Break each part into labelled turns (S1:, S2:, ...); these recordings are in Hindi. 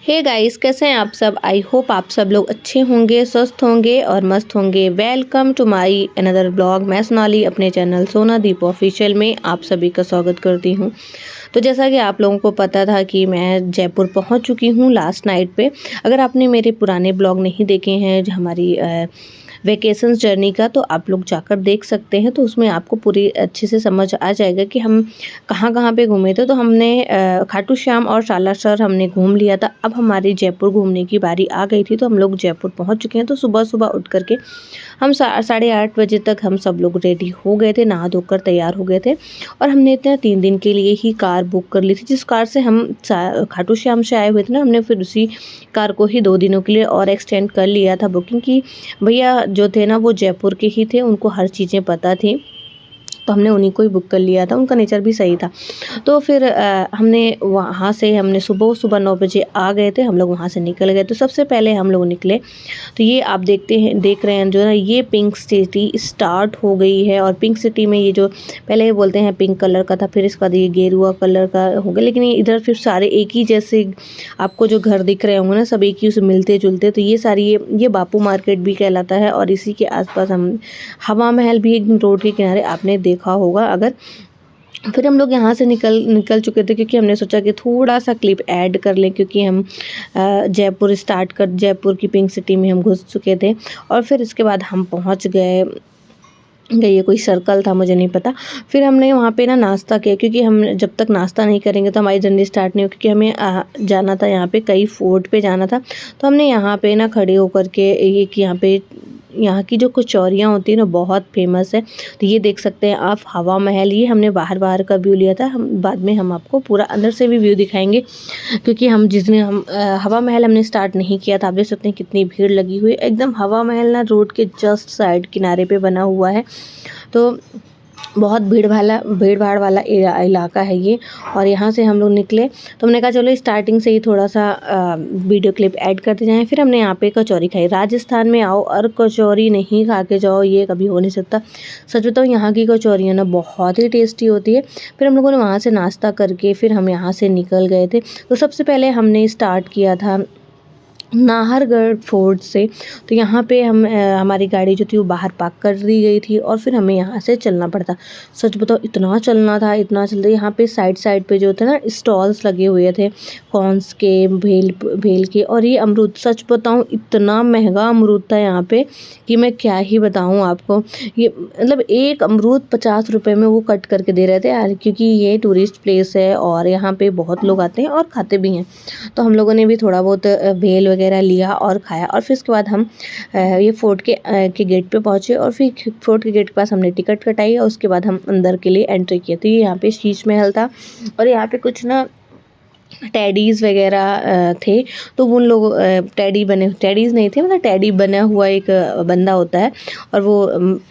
S1: हे गाइस, कैसे हैं आप सब। आई होप आप सब लोग अच्छे होंगे, स्वस्थ होंगे और मस्त होंगे। Welcome to my another blog. मैं सोनाली अपने चैनल सोना दीप ऑफिशियल में आप सभी का स्वागत करती हूँ। तो जैसा कि आप लोगों को पता था कि मैं जयपुर पहुँच चुकी हूँ लास्ट नाइट पे। अगर आपने मेरे पुराने ब्लॉग नहीं देखे हैं जो हमारी वेकेशंस जर्नी का, तो आप लोग जाकर देख सकते हैं। तो उसमें आपको पूरी अच्छे से समझ आ जाएगा कि हम कहाँ कहाँ पे घूमे थे। तो हमने खाटू श्याम और सालासर हमने घूम लिया था। अब हमारी जयपुर घूमने की बारी आ गई थी, तो हम लोग जयपुर पहुंच चुके हैं। तो सुबह सुबह उठ करके हम 8:30 बजे तक हम सब लोग रेडी हो गए थे, नहा धोकर तैयार हो गए थे। और हमने इतने 3 दिन के लिए ही कार बुक कर ली थी। जिस कार से हम खाटू श्याम से आए हुए थे ना, हमने फिर उसी कार को ही 2 दिनों के लिए और एक्सटेंड कर लिया था बुकिंग की। भैया जो थे ना, वो जयपुर के ही थे, उनको हर चीज़ें पता थी, तो हमने उन्हीं को ही बुक कर लिया था। उनका नेचर भी सही था। तो फिर हमने वहाँ से हमने सुबह 9 बजे आ गए थे, हम लोग वहाँ से निकल गए। तो सबसे पहले हम लोग निकले, तो ये आप देख रहे हैं जो है ना, ये पिंक सिटी स्टार्ट हो गई है। और पिंक सिटी में ये जो पहले बोलते हैं पिंक कलर का था, फिर इसके बाद ये गेरुआ कलर का हो गया। लेकिन ये इधर फिर सारे एक ही जैसे आपको जो घर दिख रहे होंगे ना, सब एक ही से मिलते जुलते। तो ये सारी ये बापू मार्केट भी कहलाता है। और इसी के आसपास हम हवा महल भी एक रोड के किनारे आपने देखा होगा अगर। फिर हम लोग यहाँ से निकल चुके थे, क्योंकि हमने सोचा कि थोड़ा सा क्लिप ऐड कर लें, क्योंकि हम जयपुर की पिंक सिटी में हम घुस चुके थे। और फिर इसके बाद हम पहुँच गए, ये कोई सर्कल था, मुझे नहीं पता। फिर हमने वहाँ पे ना नाश्ता किया, क्योंकि हम जब तक नाश्ता नहीं करेंगे तो हमारी जर्नी स्टार्ट नहीं होगी। क्योंकि हमें जाना था यहाँ पे कई फोर्ट पे जाना था। तो हमने यहाँ पे ना खड़े होकर के यहाँ की जो कचौरियाँ होती है ना, बहुत फेमस है। तो ये देख सकते हैं आप, हवा महल। ये हमने बाहर का व्यू लिया था। हम बाद में हम आपको पूरा अंदर से भी व्यू दिखाएंगे, क्योंकि हम हवा महल हमने स्टार्ट नहीं किया था। आप देख सकते हैं कितनी भीड़ लगी हुई है। एकदम हवा महल ना रोड के जस्ट साइड किनारे पे बना हुआ है। तो बहुत भीड़ भाड़ वाला इलाका है ये। और यहाँ से हम लोग निकले, तो हमने कहा चलो स्टार्टिंग से ही थोड़ा सा वीडियो क्लिप ऐड करते जाएं। फिर हमने यहाँ पे कचौरी खाई। राजस्थान में आओ और कचौरी नहीं खा के जाओ, ये कभी हो नहीं सकता। सच बताओ, यहाँ की कचौरियाँ ना बहुत ही टेस्टी होती है। फिर हम लोगों ने वहाँ से नाश्ता करके फिर हम यहाँ से निकल गए थे। तो सबसे पहले हमने स्टार्ट किया था नाहरगढ़ फोर्ट से। तो यहाँ पे हमारी गाड़ी जो थी वो बाहर पार्क कर दी गई थी, और फिर हमें यहाँ से चलना पड़ता। सच बताओ, इतना चलना था। यहाँ पे साइड पे जो थे ना स्टॉल्स लगे हुए थे, कॉर्न्स के, भेल के, और ये अमरूद। सच बताऊँ, इतना महंगा अमरूद था यहाँ पे कि मैं क्या ही बताऊँ आपको। ये मतलब एक अमरूद 50 रुपये में वो कट करके दे रहे थे यार, क्योंकि ये टूरिस्ट प्लेस है और यहाँ पे बहुत लोग आते हैं और खाते भी हैं। तो हम लोगों ने भी थोड़ा बहुत भेल वगैरह लिया और खाया। और फिर उसके बाद हम ये फोर्ट के गेट पे पहुँचे, और फिर फोर्ट के गेट के पास हमने टिकट कटाई, और उसके बाद हम अंदर के लिए एंट्री किए। तो ये यहाँ पे शीश महल था, और यहाँ पे कुछ ना टेडीज़ वगैरह थे। तो उन लोग टेडीज़ नहीं थे, मतलब टेडी बना हुआ एक बंदा होता है, और वो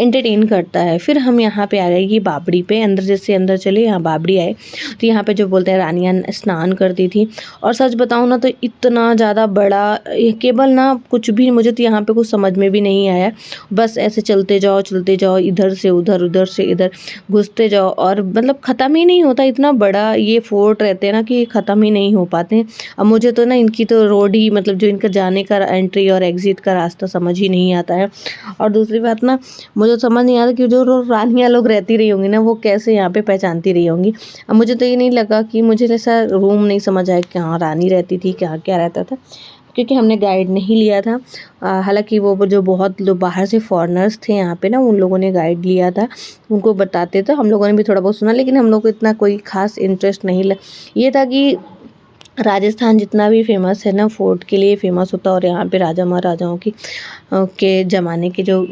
S1: एंटरटेन करता है। फिर हम यहाँ पे आ गए ये बाबड़ी पे। जैसे अंदर चले, यहाँ बाबड़ी आए। तो यहाँ पे जो बोलते हैं रानियाँ स्नान करती थी। और सच बताऊँ ना, तो इतना ज़्यादा बड़ा केबल ना, कुछ भी मुझे तो यहाँ पे कुछ समझ में भी नहीं आया। बस ऐसे चलते जाओ, इधर से उधर से इधर घुसते जाओ, और मतलब ख़त्म ही नहीं होता। इतना बड़ा ये फोर्ट रहते हैं ना कि ख़त्म ही नहीं हो पाते हैं। अब मुझे तो ना इनकी तो रोड ही, मतलब जो इनका जाने का एंट्री और एग्जिट का रास्ता समझ ही नहीं आता है। और दूसरी बात ना, मुझे समझ नहीं आता कि जो रानियाँ लोग रहती रही होंगी ना, वो कैसे यहाँ पे पहचानती रही होंगी। अब मुझे तो ये नहीं लगा कि मुझे ऐसा रूम नहीं समझ आया कि हाँ रानी रहती थी, क्या रहता था, क्योंकि हमने गाइड नहीं लिया था। हालांकि वो जो बहुत लोग बाहर से फॉरेनर्स थे यहाँ पे ना, उन लोगों ने गाइड लिया था, उनको बताते थे। हम लोगों ने भी थोड़ा बहुत सुना, लेकिन हम लोग को इतना कोई खास इंटरेस्ट नहीं ये था कि राजस्थान जितना भी फेमस है ना, फोर्ट के लिए फेमस होता है। और यहाँ पे राजा महाराजाओं के ज़माने के जो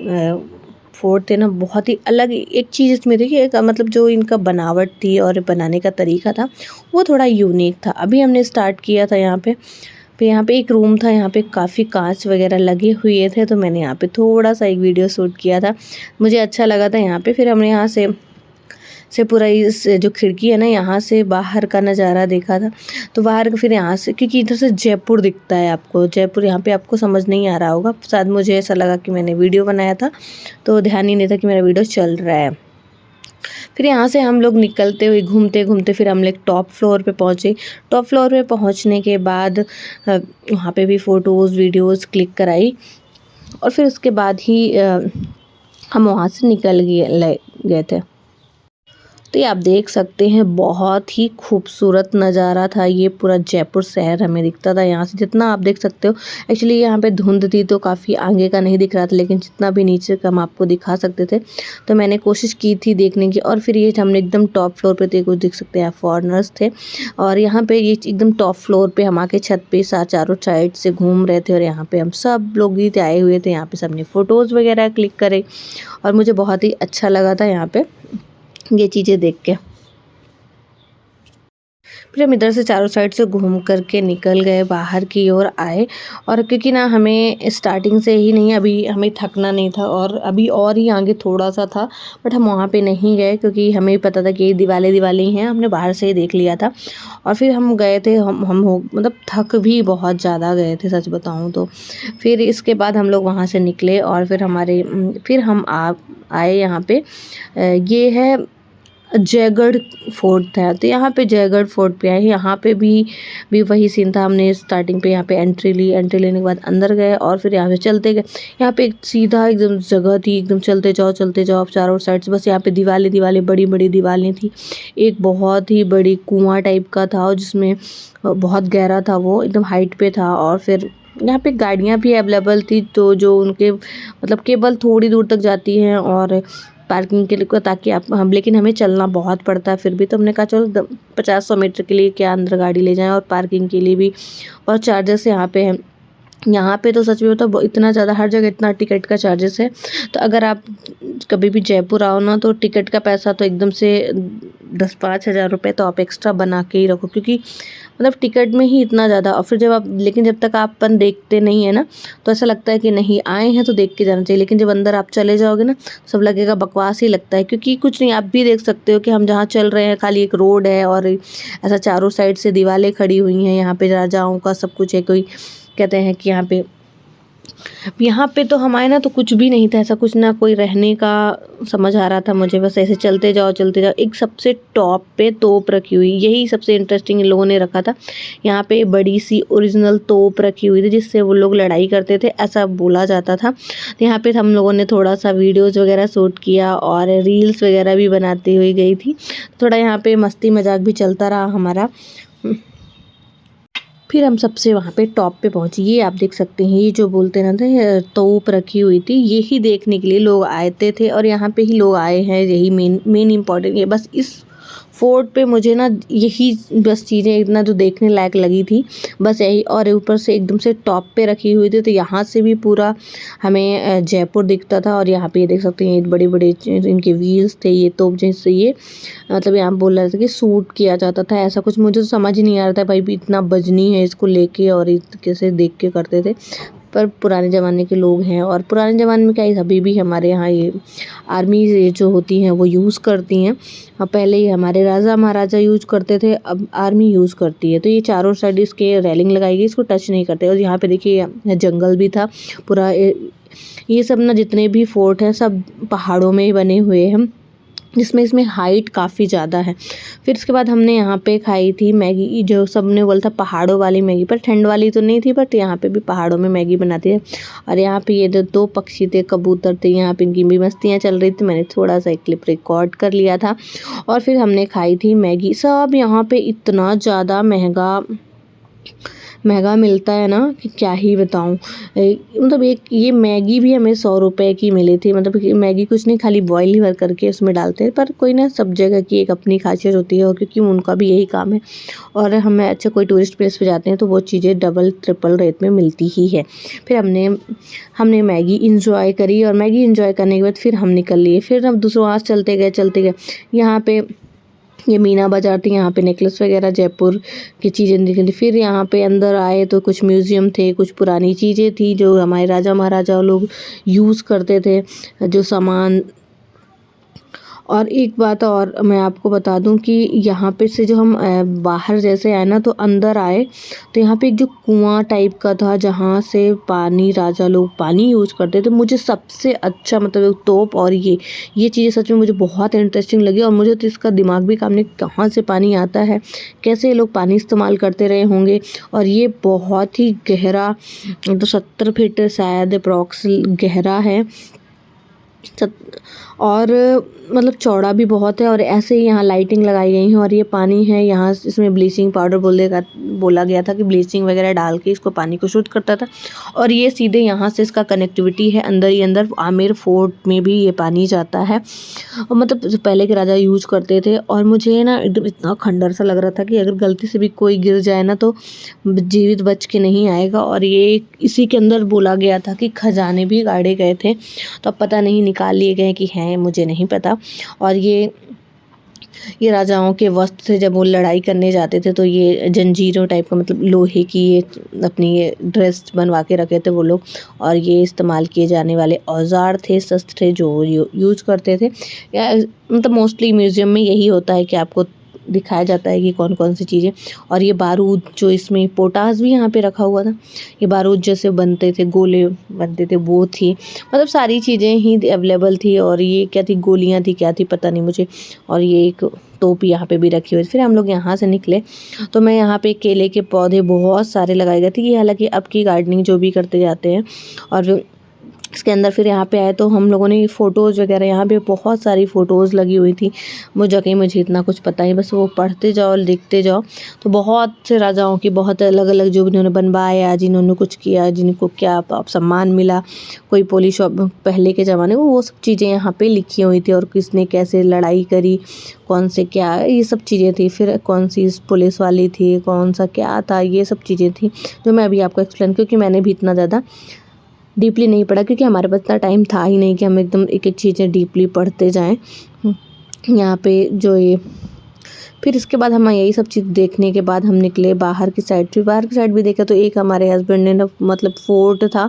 S1: फोर्ट थे ना, बहुत ही अलग एक चीज़ इसमें थी कि एक मतलब जो इनका बनावट थी और बनाने का तरीका था, वो थोड़ा यूनिक था। अभी हमने स्टार्ट किया था यहाँ पे। फिर यहाँ पे एक रूम था, यहाँ पे काफ़ी कांच वगैरह लगे हुए थे, तो मैंने यहाँ पे थोड़ा सा एक वीडियो शूट किया था, मुझे अच्छा लगा था यहाँ पे। फिर हमने यहाँ से पूरा इस जो खिड़की है ना, यहाँ से बाहर का नज़ारा देखा था। तो बाहर फिर यहाँ से, क्योंकि इधर से जयपुर दिखता है आपको, जयपुर यहाँ पे आपको समझ नहीं आ रहा होगा शायद। मुझे ऐसा लगा कि मैंने वीडियो बनाया था, तो ध्यान ही नहीं था कि मेरा वीडियो चल रहा है। फिर यहाँ से हम लोग निकलते हुए घूमते घूमते फिर हम लोग टॉप फ्लोर पे पहुँचे। टॉप फ्लोर पे पहुँचने के बाद वहाँ पे भी फ़ोटोज़ वीडियोज़ क्लिक कराई और फिर उसके बाद ही हम वहाँ से निकल गए थे। तो ये आप देख सकते हैं बहुत ही खूबसूरत नज़ारा था। ये पूरा जयपुर शहर हमें दिखता था यहाँ से, जितना आप देख सकते हो। एक्चुअली यहाँ पे धुंध थी तो काफ़ी आगे का नहीं दिख रहा था, लेकिन जितना भी नीचे का हम आपको दिखा सकते थे। तो मैंने कोशिश की थी देखने की। और फिर ये हमने एकदम टॉप फ्लोर पे थे, कुछ देख सकते हैं फॉरेनर्स थे और यहाँ पे ये एकदम टॉप फ्लोर पे हम आके छत पे चारों साइड से घूम रहे थे और यहाँ पे हम सब लोग ही आए हुए थे। यहाँ पे सबने फ़ोटोज़ वगैरह क्लिक करे और मुझे बहुत ही अच्छा लगा था यहाँ पे ये चीज़ें देख के। फिर हम इधर से चारों साइड से घूम कर के निकल गए, बाहर की ओर आए। और क्योंकि ना हमें स्टार्टिंग से ही नहीं, अभी हमें थकना नहीं था और अभी और ही आगे थोड़ा सा था, बट हम वहाँ पे नहीं गए क्योंकि हमें पता था कि ये दिवाली ही हैं, हमने बाहर से ही देख लिया था। और फिर हम गए थे, मतलब थक भी बहुत ज़्यादा गए थे सच बताऊँ तो। फिर इसके बाद हम लोग वहाँ से निकले और फिर हम आए यहाँ पे। ये है जयगढ़ फोर्ट था। तो यहाँ पे जयगढ़ फोर्ट पे आए। यहाँ पे भी वही सीन था। हमने स्टार्टिंग पे यहाँ पे एंट्री लेने के बाद अंदर गए और फिर यहाँ पे चलते गए। यहाँ पे एक सीधा एकदम जगह थी, एकदम चलते जाओ चारों साइड से। बस यहाँ पे दीवालें बड़ी बड़ी दीवालें थी। एक बहुत ही बड़ी कुआं टाइप का था जिसमें बहुत गहरा था, वो एकदम हाइट पे था। और फिर यहाँ पे गाड़ियाँ भी अवेलेबल थी, तो जो उनके मतलब केवल थोड़ी दूर तक जाती हैं और पार्किंग के लिए, ताकि लेकिन हमें चलना बहुत पड़ता है। फिर भी तो हमने कहा चलो 50-100 मीटर के लिए क्या अंदर गाड़ी ले जाएं, और पार्किंग के लिए भी और चार्जेस यहाँ पे हैं। यहाँ पे तो सच में तो इतना ज़्यादा, हर जगह इतना टिकट का चार्जेस है। तो अगर आप कभी भी जयपुर आओ ना, तो टिकट का पैसा तो एकदम से 10-5 हज़ार रुपये तो आप एक्स्ट्रा बना के ही रखो, क्योंकि मतलब टिकट में ही इतना ज़्यादा। और फिर लेकिन जब तक आप अपन देखते नहीं है ना, तो ऐसा लगता है कि नहीं आए हैं तो देख के जाना चाहिए। लेकिन जब अंदर आप चले जाओगे ना, सब लगेगा बकवास ही लगता है, क्योंकि कुछ नहीं, आप भी देख सकते हो कि हम जहाँ चल रहे हैं खाली एक रोड है और ऐसा चारों साइड से दीवारें खड़ी हुई हैं। यहाँ पे राजाओं का सब कुछ है। कोई कहते हैं कि यहाँ पे तो हम आए ना, तो कुछ भी नहीं था ऐसा, कुछ ना कोई रहने का समझ आ रहा था मुझे। बस ऐसे चलते जाओ। एक सबसे टॉप पे तोप रखी हुई, यही सबसे इंटरेस्टिंग इन लोगों ने रखा था। यहाँ पे बड़ी सी ओरिजिनल तोप रखी हुई थी जिससे वो लोग लड़ाई करते थे, ऐसा बोला जाता था। तो यहाँ पे हम लोगों ने थोड़ा सा वीडियोज़ वगैरह शूट किया और रील्स वगैरह भी बनाती हुई गई थी। थोड़ा यहाँ पे मस्ती मजाक भी चलता रहा हमारा। फिर हम सबसे वहाँ पे टॉप पे पहुँचे। ये आप देख सकते हैं, ये जो बोलते ना थे तोप रखी हुई थी, यही देखने के लिए लोग आए थे और यहाँ पे ही लोग आए हैं। यही मेन इम्पॉर्टेंट है। बस इस फोर्ट पे मुझे ना यही बस चीज़ें इतना जो देखने लायक लगी थी, बस यही। और ऊपर से एकदम से टॉप पे रखी हुई थी, तो यहाँ से भी पूरा हमें जयपुर दिखता था। और यहाँ पे ये देख सकते हैं, बड़े बड़े इनके व्हील्स थे, ये तोप जिससे ये मतलब यहाँ बोल रहा था कि शूट किया जाता था, ऐसा कुछ। मुझे तो समझ ही नहीं आ रहा था भाई, भी इतना वजनी है इसको लेके और कैसे देख के करते थे। पर पुराने ज़माने के लोग हैं, और पुराने ज़माने में क्या है, अभी भी हमारे यहाँ ये आर्मी जो होती हैं वो यूज़ करती हैं। पहले ही हमारे राजा महाराजा यूज़ करते थे, अब आर्मी यूज़ करती है। तो ये चारों साइड इसके रेलिंग लगाई गई, इसको टच नहीं करते। और यहाँ पे देखिए जंगल भी था पूरा। ये सब ना जितने भी फोर्ट हैं सब पहाड़ों में ही बने हुए हैं, जिसमें इसमें हाइट काफ़ी ज़्यादा है। फिर इसके बाद हमने यहाँ पे खाई थी मैगी, जो सबने बोला था पहाड़ों वाली मैगी, पर ठंड वाली तो नहीं थी, बट यहाँ पे भी पहाड़ों में मैगी बनाती है। और यहाँ पे ये दो पक्षी थे, कबूतर थे, यहाँ पे इनकी भी मस्तियाँ चल रही थी। मैंने थोड़ा सा एक क्लिप रिकॉर्ड कर लिया था। और फिर हमने खाई थी मैगी। सब यहाँ पे इतना ज़्यादा महंगा मिलता है ना कि क्या ही बताऊँ। मतलब एक ये मैगी भी हमें 100 रुपये की मिली थी। मतलब मैगी कुछ नहीं, खाली बॉईल ही भर करके उसमें डालते हैं। पर कोई ना, सब जगह की एक अपनी खासियत होती है, और क्योंकि उनका भी यही काम है। और हमें अच्छा कोई टूरिस्ट प्लेस पे जाते हैं तो वो चीज़ें डबल ट्रिपल रेट में मिलती ही है। फिर हमने मैगी इंजॉय करी, और मैगी इंजॉय करने के बाद फिर हम निकल लिए। फिर हम दूसरों वहाँ चलते गए। यहाँ पे ये मीना बाज़ार थी, यहाँ पे नेकलेस वगैरह जयपुर की चीज़ें दिखी। फिर यहाँ पे अंदर आए तो कुछ म्यूज़ियम थे, कुछ पुरानी चीज़ें थी जो हमारे राजा महाराजा लोग यूज़ करते थे, जो सामान। और एक बात और मैं आपको बता दूं कि यहाँ पे से जो हम बाहर जैसे आए ना तो अंदर आए तो यहाँ पे एक जो कुआं टाइप का था जहाँ से पानी राजा लोग पानी यूज करते थे। मुझे सबसे अच्छा मतलब तोप और ये चीज़ें सच में मुझे बहुत इंटरेस्टिंग लगी और मुझे तो इसका दिमाग भी काम नहीं कहाँ से पानी आता है, कैसे ये लोग पानी इस्तेमाल करते रहे होंगे। और ये बहुत ही गहरा तो 70 फीट शायद अप्रॉक्स गहरा है और मतलब चौड़ा भी बहुत है। और ऐसे ही यहाँ लाइटिंग लगाई गई है और ये पानी है यहाँ इसमें ब्लीचिंग पाउडर बोला गया था कि ब्लीचिंग वगैरह डाल के इसको पानी को शुद्ध करता था। और ये सीधे यहाँ से इसका कनेक्टिविटी है अंदर ही अंदर आमेर फोर्ट में भी ये पानी जाता है और मतलब जो पहले के राजा यूज करते थे। और मुझे ना एकदम इतना खंडर सा लग रहा था कि अगर गलती से भी कोई गिर जाए ना तो जीवित बच के नहीं आएगा। और ये इसी के अंदर बोला गया था कि खजाने भी गाड़े गए थे, तो अब पता नहीं निकाल लिए गए कि हैं, मुझे नहीं पता। और ये राजाओं के वस्त्र थे जब वो लड़ाई करने जाते थे तो ये जंजीरों टाइप का मतलब लोहे की ये अपनी ये ड्रेस बनवा के रखे थे वो लोग। और ये इस्तेमाल किए जाने वाले औजार थे, शस्त्र थे जो यूज करते थे। या मतलब मोस्टली म्यूजियम में यही होता है कि आपको दिखाया जाता है कि कौन कौन सी चीज़ें। और ये बारूद जो इसमें पोटास भी यहाँ पे रखा हुआ था, ये बारूद जैसे बनते थे, गोले बनते थे वो थी, मतलब सारी चीज़ें ही अवेलेबल थी। और ये क्या थी, गोलियाँ थी क्या थी पता नहीं मुझे। और ये एक तोप यहाँ पे भी रखी हुई थी। फिर हम लोग यहाँ से निकले तो मैं यहाँ पे केले के पौधे बहुत सारे लगाए गए थे। ये हालांकि अब की गार्डनिंग जो भी करते जाते हैं। और इसके अंदर फिर यहाँ पे आए तो हम लोगों ने फ़ोटोज़ वगैरह, यहाँ पे बहुत सारी फ़ोटोज़ लगी हुई थी। मुझे इतना कुछ पता ही, बस वो पढ़ते जाओ लिखते जाओ। तो बहुत से राजाओं की बहुत अलग अलग जो इन्होंने बनवाया, जिन्होंने कुछ किया, जिनको क्या सम्मान मिला, कोई पुलिस पहले के ज़माने में वो सब चीज़ें यहाँ पे लिखी हुई थी। और किसने कैसे लड़ाई करी, कौन से क्या, ये सब चीज़ें थी। फिर कौन सी पुलिस वाली थी, कौन सा क्या था, ये सब चीज़ें थी जो मैं अभी आपको एक्सप्लेन, क्योंकि मैंने भी इतना ज़्यादा डीपली नहीं पढ़ा क्योंकि हमारे पास इतना टाइम था ही नहीं कि हम एकदम एक एक चीज़ें डीपली पढ़ते जाएं। यहाँ पे जो ये फिर इसके बाद हम यही सब चीज़ देखने के बाद हम निकले बाहर की साइड। फिर बाहर की साइड भी देखा तो एक हमारे हस्बैंड ने ना मतलब फोर्ट था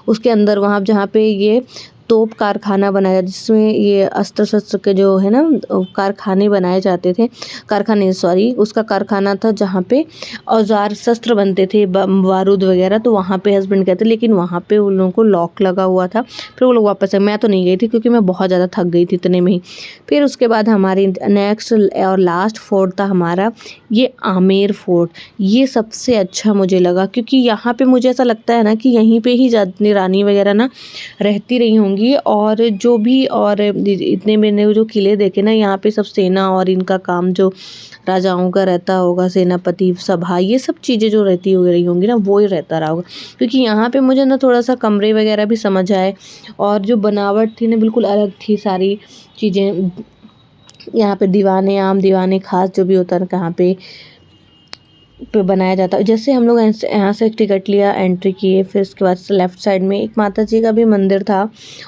S1: उसके अंदर, वहाँ जहाँ पे ये तोप कारखाना बनाया जिसमें ये अस्त्र शस्त्र के जो है ना कारखाने बनाए जाते थे, कारखाने सॉरी उसका कारखाना था जहाँ पे औजार शस्त्र बनते थे, बारूद वगैरह। तो वहाँ पे हस्बैंड गए थे लेकिन वहाँ पे उन लोगों को लॉक लगा हुआ था। फिर वो लोग वापस आए, मैं तो नहीं गई थी क्योंकि मैं बहुत ज़्यादा थक गई थी इतने में ही। फिर उसके बाद हमारी नेक्स्ट और लास्ट फोर्ट था हमारा ये आमेर फोर्ट। ये सबसे अच्छा मुझे लगा क्योंकि यहाँ पे मुझे ऐसा लगता है ना कि यहीं पे ही रानी वगैरह ना रहती रही होंगी। और जो भी और इतने मैंने जो किले देखे ना, यहाँ पे सब सेना और इनका काम जो राजाओं का रहता होगा, सेनापति सभा, ये सब चीज़ें जो रहती हो रही होंगी ना वो ही रहता रहा होगा। क्योंकि यहाँ पे मुझे ना थोड़ा सा कमरे वगैरह भी समझ आए और जो बनावट थी ना बिल्कुल अलग थी सारी चीज़ें। यहाँ पे दीवाने आम, दीवाने खास जो भी होता है ना कहाँ पे बनाया जाता है। जैसे हम लोग यहाँ से टिकट लिया, एंट्री किए, फिर उसके बाद लेफ़्ट साइड में एक माता जी का भी मंदिर था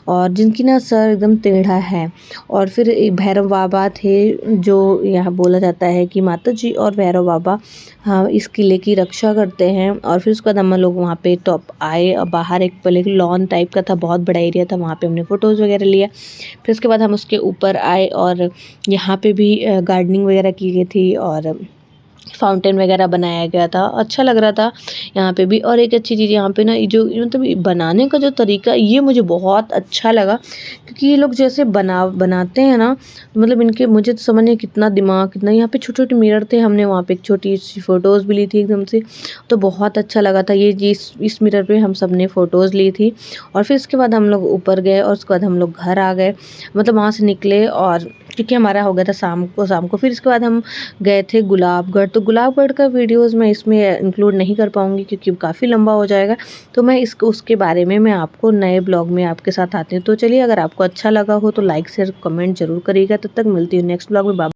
S1: और जिनकी ना सर एकदम टेढ़ा है। और फिर एक भैरव बाबा थे जो यहाँ बोला जाता है कि माता जी और भैरव बाबा हाँ इस किले की रक्षा करते हैं। और फिर उसके बाद हम लोग वहाँ पे टॉप आए और बाहर एक पहले लॉन टाइप का था, बहुत बड़ा एरिया था, वहाँ पे हमने फ़ोटोज़ वगैरह लिया। फिर उसके बाद हम उसके ऊपर आए और यहाँ पे भी गार्डनिंग वगैरह की गई थी और फाउंटेन वगैरह बनाया गया था, अच्छा लग रहा था यहाँ पे भी। और एक अच्छी चीज़ यहाँ पे ना जो मतलब बनाने का जो तरीका ये मुझे बहुत अच्छा लगा क्योंकि ये लोग जैसे बनाते हैं ना मतलब इनके मुझे तो समझ नहीं कितना दिमाग कितना। यहाँ पे छोटे छोटे मिरर थे, हमने वहाँ पे एक छोटी सी फ़ोटोज़ भी ली थी एकदम से, तो बहुत अच्छा लगा था। ये इस मिरर पे हम सब ने फ़ोटोज़ ली थी। और फिर उसके बाद हम लोग ऊपर गए और उसके बाद हम लोग घर आ गए, मतलब वहाँ से निकले और क्योंकि हमारा हो गया था शाम को। फिर इसके बाद हम गए थे गुलाबगढ़। तो गुलाबगढ़ का वीडियोज़ मैं इसमें इंक्लूड नहीं कर पाऊँगी क्योंकि काफ़ी लंबा हो जाएगा, तो मैं उसके बारे में मैं आपको नए ब्लॉग में आपके साथ आती हूँ। तो चलिए, अगर आपको अच्छा लगा हो तो लाइक शेयर कमेंट ज़रूर करिएगा। तब तक मिलती हूँ नेक्स्ट ब्लॉग में।